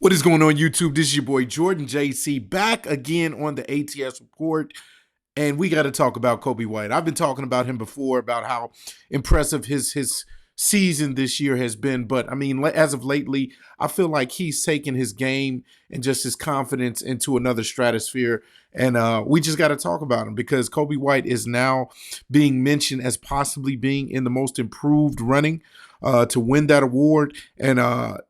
What is going on, YouTube? This is your boy Jordan JC back again on the ATS report. And we got to talk about Coby White. I've been talking about him before, about how impressive his season this year has been. But I mean, as of lately, I feel like he's taken his game and just his confidence into another stratosphere. And we just got to talk about him because Coby White is now being mentioned as possibly being in the most improved running to win that award. And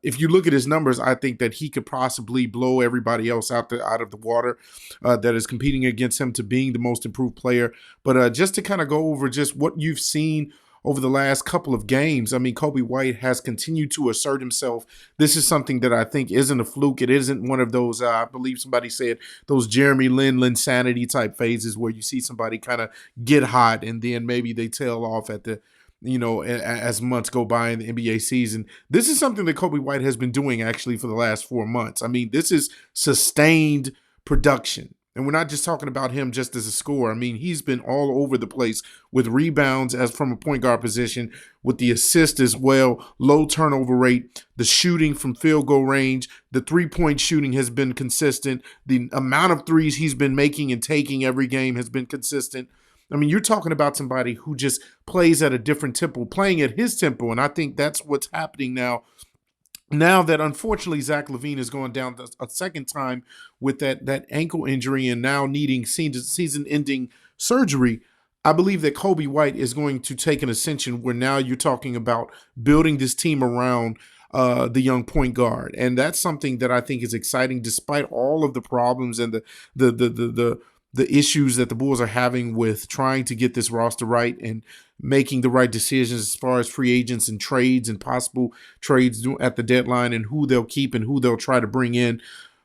if you look at his numbers, I think that he could possibly blow everybody else out of the water that is competing against him to being the most improved player. But just to kind of go over just what you've seen over the last couple of games, I mean, Coby White has continued to assert himself. This is something that I think isn't a fluke. It isn't one of those, I believe somebody said, those Jeremy Lin sanity type phases where you see somebody kind of get hot and then maybe they tail off at the as months go by in the NBA season. This is something that Coby White has been doing actually for the last 4 months. I mean, this is sustained production. And we're not just talking about him just as a scorer. I mean, he's been all over the place with rebounds as from a point guard position, with the assist as well, low turnover rate, the shooting from field goal range, the three-point shooting has been consistent. The amount of threes he's been making and taking every game has been consistent. I mean, you're talking about somebody who just plays at a different tempo, playing at his tempo, and I think that's what's happening now. Now that unfortunately Zach LaVine is going down a second time with that ankle injury and now needing season-ending surgery, I believe that Coby White is going to take an ascension where now you're talking about building this team around the young point guard, and that's something that I think is exciting, despite all of the problems and the issues that the Bulls are having with trying to get this roster right and making the right decisions as far as free agents and trades and possible trades at the deadline and who they'll keep and who they'll try to bring in.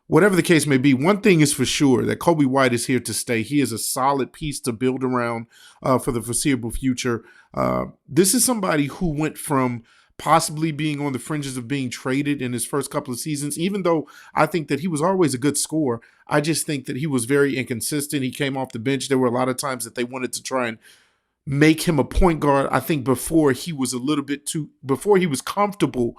Whatever the case may be, one thing is for sure, that Coby White is here to stay. He is a solid piece to build around for the foreseeable future. This is somebody who went from possibly being on the fringes of being traded in his first couple of seasons, even though I think that he was always a good scorer. I just think that he was very inconsistent. He came off the bench. There were a lot of times that they wanted to try and make him a point guard. I think before he was before he was comfortable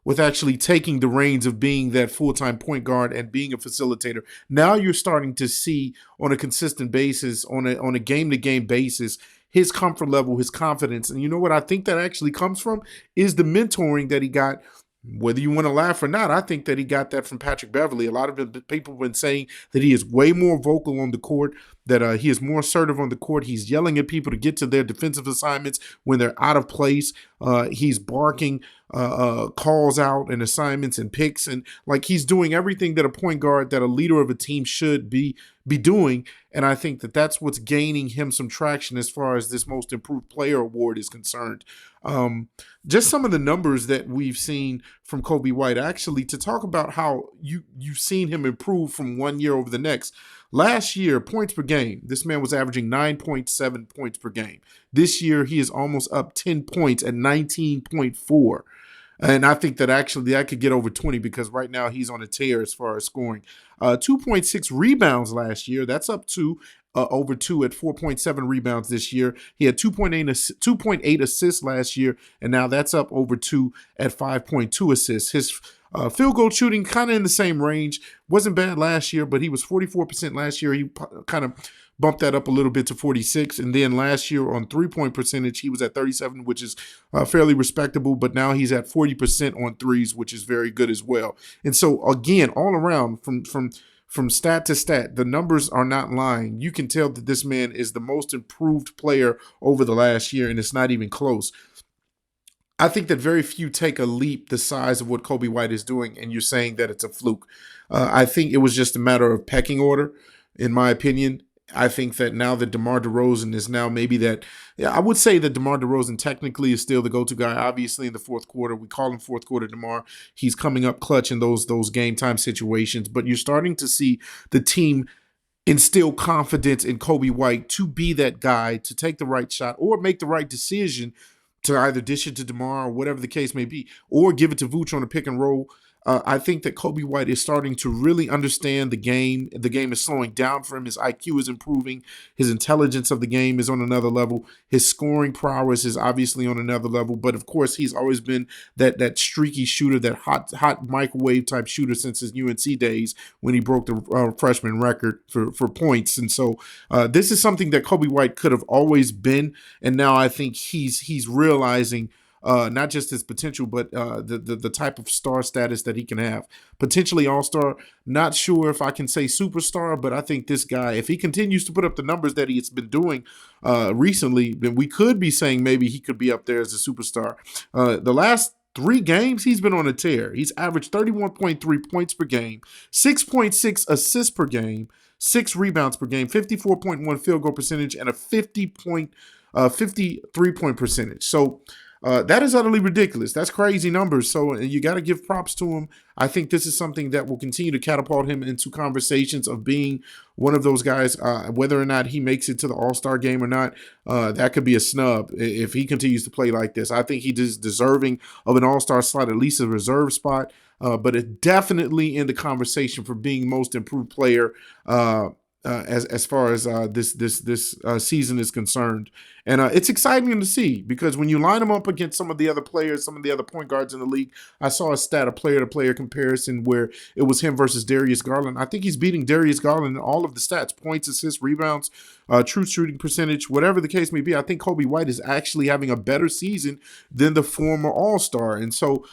with actually taking the reins of being that full-time point guard and being a facilitator. Now you're starting to see on a consistent basis, on a game-to-game basis, his comfort level, his confidence. And you know what I think that actually comes from is the mentoring that he got. Whether you want to laugh or not, I think that he got that from Patrick Beverley. A lot of people have been saying that he is way more vocal on the court, that he is more assertive on the court. He's yelling at people to get to their defensive assignments when they're out of place. He's barking calls out and assignments and picks, and like he's doing everything that a point guard, that a leader of a team should be doing. And I think that that's what's gaining him some traction as far as this most improved player award is concerned. Just some of the numbers that we've seen from Coby White, actually, to talk about how you've seen him improve from one year over the next. Last year, points per game, this man was averaging 9.7 points per game. This year, he is almost up 10 points at 19.4. And I think that actually I could get over 20 because right now he's on a tear as far as scoring. 2.6 rebounds last year. That's up to over 2 at 4.7 rebounds this year. He had 2.8 assists last year, and now that's up over 2 at 5.2 assists. His field goal shooting kind of in the same range. Wasn't bad last year, but he was 44% last year. He kind of bumped that up a little bit to 46. And then last year on three-point percentage, he was at 37, which is fairly respectable. But now he's at 40% on threes, which is very good as well. And so, again, all around from stat to stat, the numbers are not lying. You can tell that this man is the most improved player over the last year, and it's not even close. I think that very few take a leap the size of what Coby White is doing, and you're saying that it's a fluke. I think it was just a matter of pecking order, in my opinion. I think that now that DeMar DeRozan is now maybe that, I would say that DeMar DeRozan technically is still the go-to guy, obviously, in the fourth quarter. We call him fourth quarter DeMar. He's coming up clutch in those game time situations, but you're starting to see the team instill confidence in Coby White to be that guy, to take the right shot or make the right decision to either dish it to DeMar or whatever the case may be, or give it to Vooch on a pick and roll. I think that Coby White is starting to really understand the game. The game is slowing down for him. His IQ is improving. His intelligence of the game is on another level. His scoring prowess is obviously on another level. But of course, he's always been that streaky shooter, that hot microwave type shooter since his UNC days when he broke the freshman record for points. And so this is something that Coby White could have always been, and now I think he's realizing not just his potential, but the type of star status that he can have. Potentially all-star. Not sure if I can say superstar, but I think this guy, if he continues to put up the numbers that he's been doing recently, then we could be saying maybe he could be up there as a superstar. The last 3 games, he's been on a tear. He's averaged 31.3 points per game, 6.6 assists per game, 6 rebounds per game, 54.1 field goal percentage, and a 53-point percentage. So that is utterly ridiculous. That's crazy numbers. So you got to give props to him. I think this is something that will continue to catapult him into conversations of being one of those guys, whether or not he makes it to the All-Star game or not. That could be a snub if he continues to play like this. I think he is deserving of an All-Star slot, at least a reserve spot. But it's definitely in the conversation for being most improved player as far as this season is concerned. And it's exciting to see, because when you line him up against some of the other players, some of the other point guards in the league, I saw a stat, a player-to-player comparison where it was him versus Darius Garland. I think he's beating Darius Garland in all of the stats: points, assists, rebounds, true shooting percentage, whatever the case may be. I think Coby White is actually having a better season than the former All-Star. And so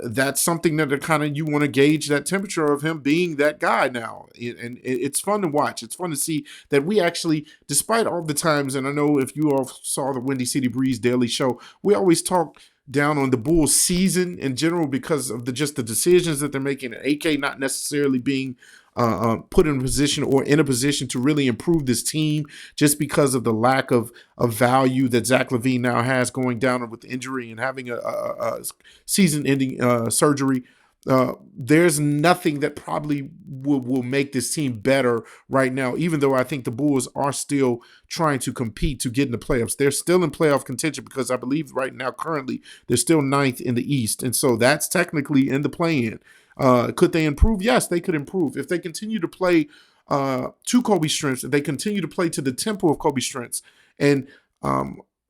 that's something that kind of you want to gauge that temperature of him being that guy now. And it's fun to watch. It's fun to see that we actually, despite all the times, and I know if you all saw the Windy City Breeze Daily Show, we always talk down on the Bulls season in general because of just the decisions that they're making, and AK not necessarily being put in a position or in a position to really improve this team just because of the lack of value that Zach LaVine now has, going down with injury and having a season-ending surgery. There's nothing that probably will make this team better right now, even though I think the Bulls are still trying to compete to get in the playoffs. They're still in playoff contention because I believe right now currently they're still 9th in the East, and so that's technically in the play-in. Could they improve? Yes, they could improve. If they continue to play to Kobe's strengths, if they continue to play to the tempo of Kobe's strengths. And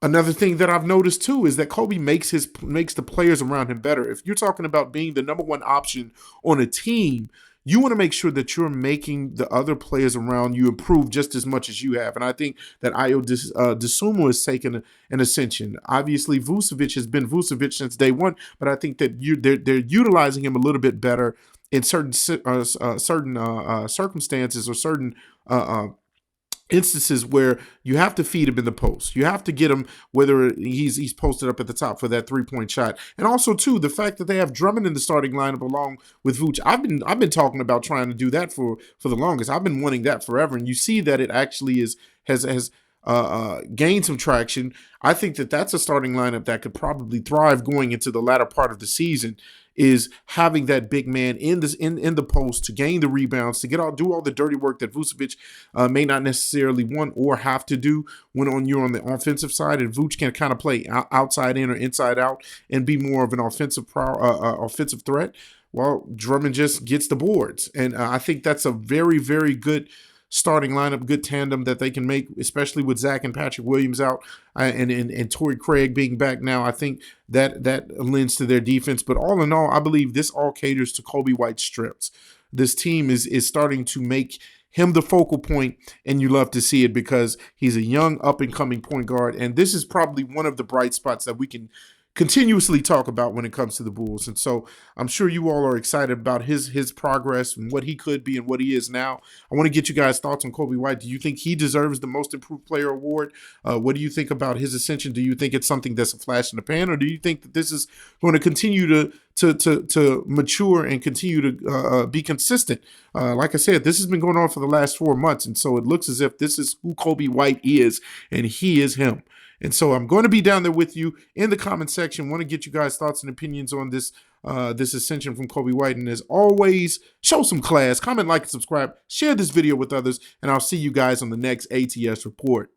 another thing that I've noticed too is that Coby makes the players around him better. If you're talking about being the number 1 option on a team, you want to make sure that you're making the other players around you improve just as much as you have. And I think that Ayo Dosunmu has taken an ascension. Obviously, Vucevic has been Vucevic since day one, but I think that they're utilizing him a little bit better in certain circumstances or certain instances where you have to feed him in the post. You have to get him, whether he's posted up at the top for that 3-point shot. And also, too, the fact that they have Drummond in the starting lineup along with Vooch. I've been talking about trying to do that for the longest. I've been wanting that forever. And you see that it actually has gained some traction. I think that that's a starting lineup that could probably thrive going into the latter part of the season, is having that big man in the post to gain the rebounds, to do all the dirty work that Vucevic may not necessarily want or have to do when you're on the offensive side, and Vooch can kind of play outside in or inside out and be more of an offensive threat. Well, Drummond just gets the boards, and I think that's a very, very good starting lineup, good tandem that they can make, especially with Zach and Patrick Williams out and Torrey Craig being back now. I think that lends to their defense. But all in all, I believe this all caters to Coby White's strengths. This team is starting to make him the focal point, and you love to see it because he's a young, up-and-coming point guard, and this is probably one of the bright spots that we can continuously talk about when it comes to the Bulls. And so I'm sure you all are excited about his progress and what he could be and what he is now. I want to get you guys' thoughts on Coby White. Do you think he deserves the Most Improved Player award? What do you think about his ascension? Do you think it's something that's a flash in the pan, or do you think that this is going to continue to mature and continue to be consistent? Like I said, this has been going on for the last 4 months, and so it looks as if this is who Coby White is, and he is him. And so I'm going to be down there with you in the comment section. Want to get you guys' thoughts and opinions on this ascension from Coby White. And as always, show some class, comment, like, and subscribe, share this video with others, and I'll see you guys on the next ATS Report.